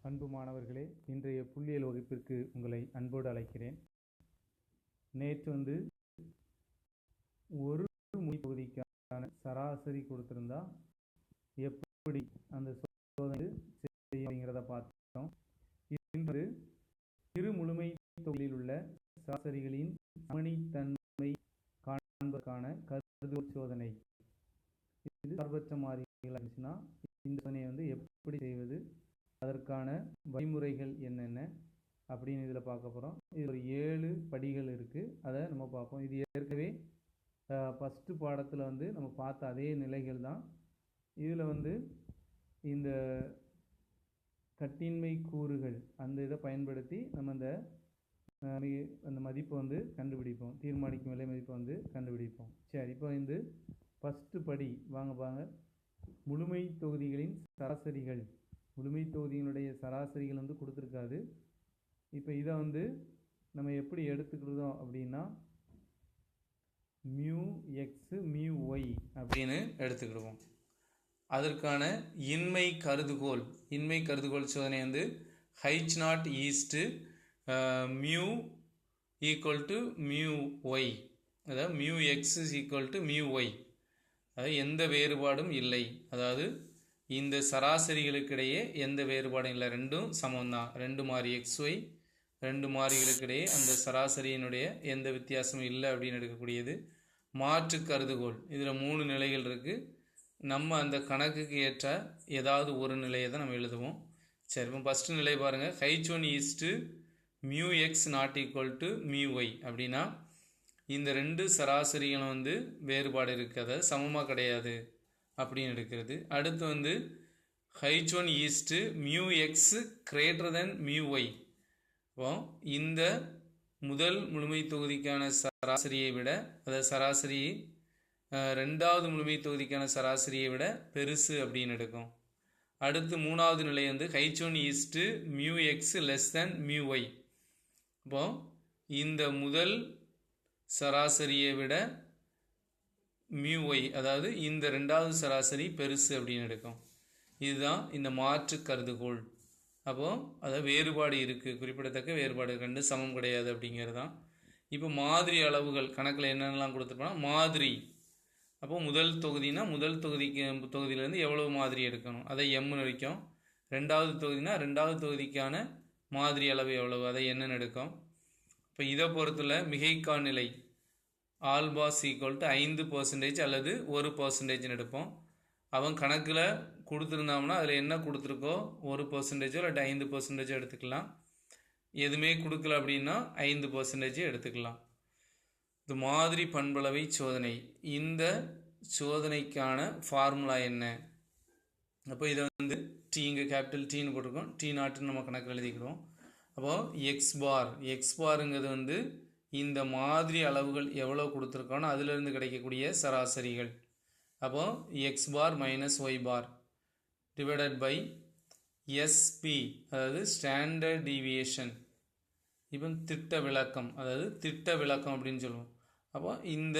அன்பு மாணவர்களே, இன்றைய புள்ளியியல் வகுப்பிற்கு உங்களை அன்போடு அழைக்கிறேன். நேற்று ஒரு மொழி தொகுதிக்கான சராசரி கொடுத்திருந்தா எப்படி அந்த சோதனை செய்யுங்கிறத பார்த்தோம். இன்று இரு முழுமை தொகுதியில் உள்ள சராசரிகளின் சமணித்தன்மை காண்பதற்கான கருதுகோள் சோதனை. இது சார்பற்ற மாறிகள் இருந்துச்சுன்னா இந்த சோதனையை எப்படி செய்வது, அதற்கான வழிமுறைகள் என்னென்ன அப்படின்னு இதில் பார்க்க போகிறோம். இது ஒரு 7 படிகள் இருக்குது, அதை நம்ம பார்ப்போம். இது ஏற்கனவே ஃபஸ்ட்டு பாடத்தில் நம்ம பார்த்த அதே நிலைகள் தான். இதில் இந்த கட்டின்மை கூறுகள் அந்த இதை பயன்படுத்தி நம்ம அந்த மதிப்பை கண்டுபிடிப்போம், தீர்மானிக்கும் விலை மதிப்பை கண்டுபிடிப்போம். சரி, இப்போ ஃபஸ்ட்டு படி வாங்க. முழுமை தொகுதிகளின் சராசரிகள். முழுமை தொகுதியினுடைய சராசரிகள் கொடுத்துருக்காது. இப்போ இதை நம்ம எப்படி எடுத்துக்கிறோம் அப்படின்னா மியூ எக்ஸு மியூ ஒய் அப்படின்னு எடுத்துக்கிடுவோம். அதற்கான இன்மை கருதுகோள் சோதனை H0 is mu equal to mu y, அதாவது mu x is equal to mu y, அதாவது எந்த வேறுபாடும் இல்லை. அதாவது இந்த சராசரிகளுக்கிடையே எந்த வேறுபாடும் இல்லை, ரெண்டும் சமம் தான். 2 மாறி XY 2 மாறிகளுக்கிடையே அந்த சராசரியினுடைய எந்த வித்தியாசமும் இல்லை அப்படின்னு எடுக்கக்கூடியது. மாற்று கருதுகோள் இதில் 3 நிலைகள் இருக்குது. நம்ம அந்த கணக்குக்கு ஏற்ற ஏதாவது ஒரு நிலையை தான் நம்ம எழுதுவோம். சரி, இப்போ ஃபஸ்ட்டு நிலை பாருங்கள். H1 is mu x not equal to mu y அப்படின்னா இந்த 2 சராசரிகளும் வேறுபாடு இருக்குது, அதாவது சமமாக கிடையாது அப்படின்னு எடுக்கிறது. அடுத்து H1 is mu x greater than mu y. இப்போ இந்த முதல் முழுமை தொகுதிக்கான சராசரியை விட, அதாவது சராசரி ரெண்டாவது முழுமை தொகுதிக்கான சராசரியை விட பெருசு அப்படின்னு எடுக்கும். அடுத்து மூணாவது நிலை H1 is mu x less than mu y. இப்போ இந்த முதல் சராசரியை விட மியூ ஒய், அதாவது இந்த ரெண்டாவது சராசரி பெருசு அப்படின்னு எடுக்கும். இதுதான் இந்த மாற்று கருதுகோள். அப்போது அதாவது வேறுபாடு இருக்குது, குறிப்பிடத்தக்க வேறுபாடு, 2 சமம் கிடையாது அப்படிங்கிறது தான். இப்போ மாதிரி அளவுகள் கணக்கில் என்னென்னலாம் கொடுத்துருப்போம்னா மாதிரி. அப்போது முதல் தொகுதினா முதல் தொகுதியிலேருந்து எவ்வளவு மாதிரி எடுக்கணும், அதை எம்னு வைக்கும். ரெண்டாவது தொகுதினா ரெண்டாவது தொகுதிக்கான மாதிரி அளவு எவ்வளவு, அதை என்னன்னு எடுக்கும். இப்போ இதை பொறுத்துள்ள மிகைக்கான் நிலை ஆல்பாஸ் ஈக்குவல் டு 5% அல்லது 1% எடுப்போம். அவன் கணக்கில் கொடுத்துருந்தாங்கன்னா அதில் என்ன கொடுத்துருக்கோ 1% இல்லாட்டி 5% எடுத்துக்கலாம். எதுவுமே கொடுக்கல அப்படின்னா 5% எடுத்துக்கலாம். இது மாதிரி பண்பளவை சோதனை. இந்த சோதனைக்கான ஃபார்முலா என்ன? அப்போ இதை டி, இங்கே கேபிட்டல் டீன்னு போட்டிருக்கோம், T0 நம்ம கணக்கில் எழுதிக்கிறோம். அப்போது எக்ஸ் பாருங்கிறது இந்த மாதிரி அளவுகள் எவ்வளோ கொடுத்துருக்கோன்னா அதிலிருந்து கிடைக்கக்கூடிய சராசரிகள். அப்போது x bar minus y bar divided by SP, அதாவது ஸ்டாண்டர்ட் டீவியேஷன். இப்போ திட்ட விளக்கம், அதாவது திட்ட விளக்கம் அப்படின்னு சொல்லுவோம். அப்போ இந்த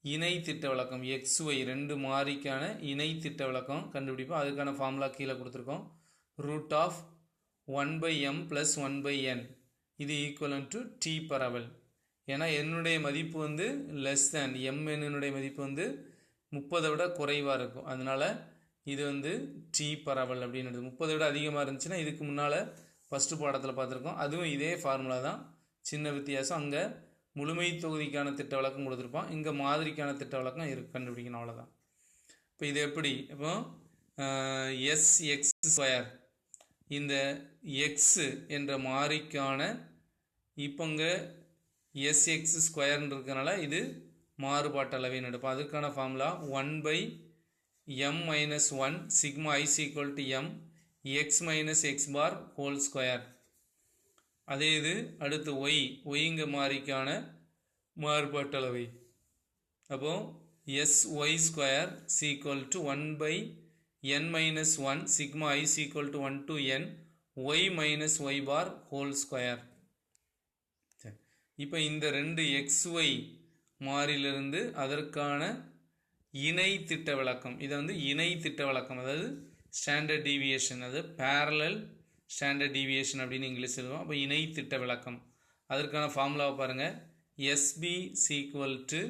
இணை திட்ட விளக்கம் XY 2 மாறிக்கான இணை திட்ட விளக்கம் கண்டுபிடிப்போம். அதுக்கான ஃபார்முலா கீழே கொடுத்துருக்கோம். √1/m + 1/n இது ஈக்குவலன் டு டி பரவல். ஏன்னா என்னுடைய மதிப்பு லெஸ் தேன் என்னுடைய மதிப்பு 30 விட குறைவாக இருக்கும். அதனால் இது டி பரவல் அப்படின்னு 30 விட அதிகமாக இருந்துச்சுன்னா இதுக்கு முன்னால் ஃபஸ்ட்டு பாடத்தில் பார்த்துருக்கோம். அதுவும் இதே ஃபார்முலா தான், சின்ன வித்தியாசம். அங்கே முழுமை தொகுதிக்கான திட்ட விளக்கம் கொடுத்துருப்போம், இங்கே மாதிரிக்கான திட்ட விளக்கம் கண்டுபிடிக்கணும், அவ்வளோதான். இப்போ இது எப்படி? இப்போ SX², இந்த எக்ஸ் என்ற மாறிக்கான இப்போ இங்கே SX² இருக்கிறதுனால இது மாறுபாட்டு அளவின்னு எடுப்போம். அதுக்கான formula 1/m-1 sigma i = m x - x bar whole square. அதே இது அடுத்து ஒய்ங்க மாறிக்கான மாறுபாட்டு அளவை. அப்போது SY² = 1/n-1 sigma i = 1 to n y - y bar whole square. இப்போ இந்த 2 XY மாறிலிருந்து அதற்கான இணை திட்ட விளக்கம், இதை இணை திட்ட விளக்கம், அதாவது ஸ்டாண்டர்ட் டீவியேஷன், அது பேரலல் ஸ்டாண்டர்ட் டீவியேஷன் அப்படின்னு இங்கிலீஷ் எழுதுவோம். அப்போ இணை திட்ட விளக்கம் அதற்கான ஃபார்முலாவை பாருங்கள். SP equal to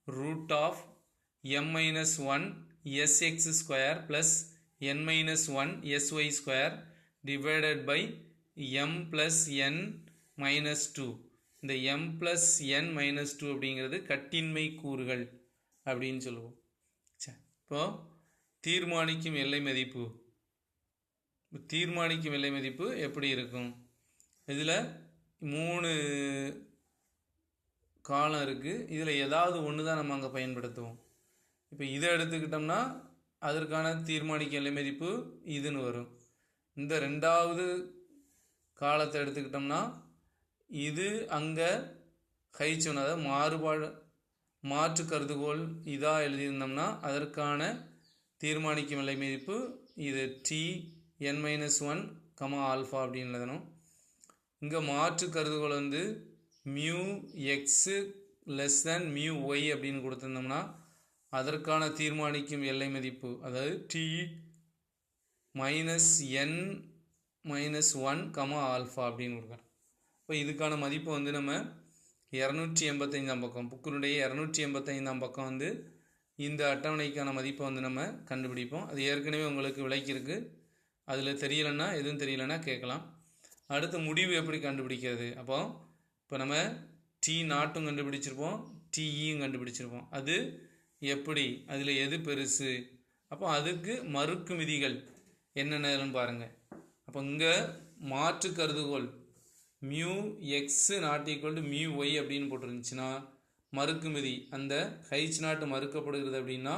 root of m minus 1 sx square plus n minus 1 sy square divided by m plus n minus 2. இந்த m plus n minus 2 அப்படிங்கிறது கட்டின்மை கூறுகள் அப்படின்னு சொல்லுவோம். இப்போ தீர்மானிக்கும் எல்லை மதிப்பு எப்படி இருக்கும்? இதில் 3 காலம் இருக்குது. இதில் ஏதாவது ஒன்று தான் நம்ம அங்கே பயன்படுத்துவோம். இப்போ இதை எடுத்துக்கிட்டோம்னா அதற்கான தீர்மானிக்கும் எல்லை மதிப்பு இதுன்னு வரும். இந்த 2வது காலத்தை எடுத்துக்கிட்டோம்னா இது அங்கே ஹைச்1, அதாவது மாற்று கருதுகோள் இதாக எழுதியிருந்தோம்னா அதற்கான தீர்மானிக்கும் எல்லை மதிப்பு இது Tn-1, ஆல்ஃபா அப்படின்னு எழுதணும். இங்கே மாற்று கருதுகோள் வந்து μx < μy அப்படின்னு கொடுத்துருந்தோம்னா அதற்கான தீர்மானிக்கும் எல்லை மதிப்பு அதாவது T-n-1, ஆல்ஃபா அப்படின்னு கொடுக்குறோம். இப்போ இதுக்கான மதிப்பு வந்து நம்ம 285ஆம் பக்கம், புக்கினுடைய 285ஆம் பக்கம் வந்து இந்த அட்டவணைக்கான மதிப்பை வந்து நம்ம கண்டுபிடிப்போம். அது ஏற்கனவே உங்களுக்கு விளக்கியிருக்கு. அதில் தெரியலைன்னா எதுவும் தெரியலைன்னா கேட்கலாம். அடுத்த முடிவு எப்படி கண்டுபிடிக்கிறது? இப்போ நம்ம T0 கண்டுபிடிச்சிருப்போம், TEயும் கண்டுபிடிச்சிருப்போம். அது எப்படி, அதில் எது பெருசு? அப்போ அதுக்கு மறுக்கு விதிகள் என்னென்னு பாருங்கள். அப்போ இங்கே மாற்று கருதுகோள் μx ≠ μy அப்படின்னு போட்டிருந்துச்சுன்னா மறுக்கு விதி அந்த H0 மறுக்கப்படுகிறது அப்படின்னா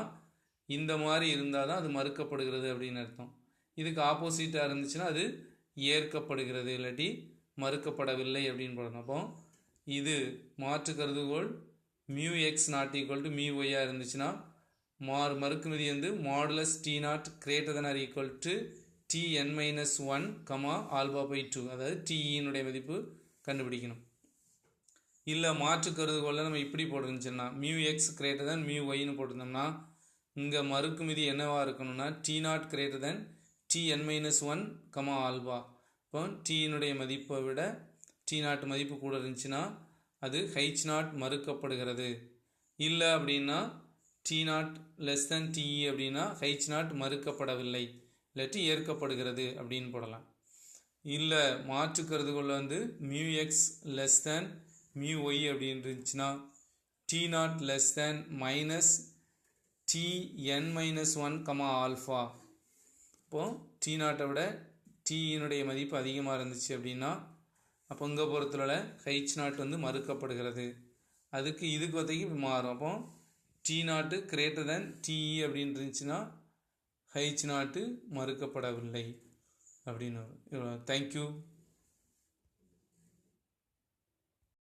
இந்த மாதிரி இருந்தால் தான் அது மறுக்கப்படுகிறது அப்படின்னு அர்த்தம். இதுக்கு ஆப்போசிட்டாக இருந்துச்சுன்னா அது ஏற்கப்படுகிறது, இல்லாட்டி மறுக்கப்படவில்லை அப்படின்னு போடணும். அப்போ இது மாற்று கருதுகோள் μx ≠ μy இருந்துச்சுன்னா மறுக்கு விதி வந்து மாடுலஸ் T0 > Tn-1, α/2, அதாவது TEனுடைய மதிப்பு கண்டுபிடிக்கணும். இல்லை மாற்று கருதுகோளில் நம்ம இப்படி போட்டுருந்துச்சுன்னா μx > μyன்னு போட்டிருந்தோம்னா இங்கே மறுக்கு விதி என்னவாக இருக்கணும்னா T0 > Tn-1, α. இப்போ Tனுடைய மதிப்பை விட T0 மதிப்பு கூட இருந்துச்சுன்னா அது H0 மறுக்கப்படுகிறது. இல்லை அப்படின்னா T0 < TE அப்படின்னா H0 மறுக்கப்படவில்லை, இல்லாட்டி ஏற்கப்படுகிறது அப்படின்னு போடலாம். இல்லை மாற்று கருதுகோள் வந்து μx < μy அப்படின்னு இருந்துச்சுன்னா T0 - Tn-1, ஆல்ஃபா. இப்போது T0 விட Tனுடைய மதிப்பு அதிகமாக இருந்துச்சு அப்படின்னா அப்போ இங்கே பொறுத்தவரை H0 வந்து மறுக்கப்படுகிறது. இதுக்கு வரைக்கும் மாறும். அப்போ T0 < TE அப்படின்னு இருந்துச்சுன்னா H0 மறுக்கப்படவில்லை அப்படின்னு. தேங்க்யூ.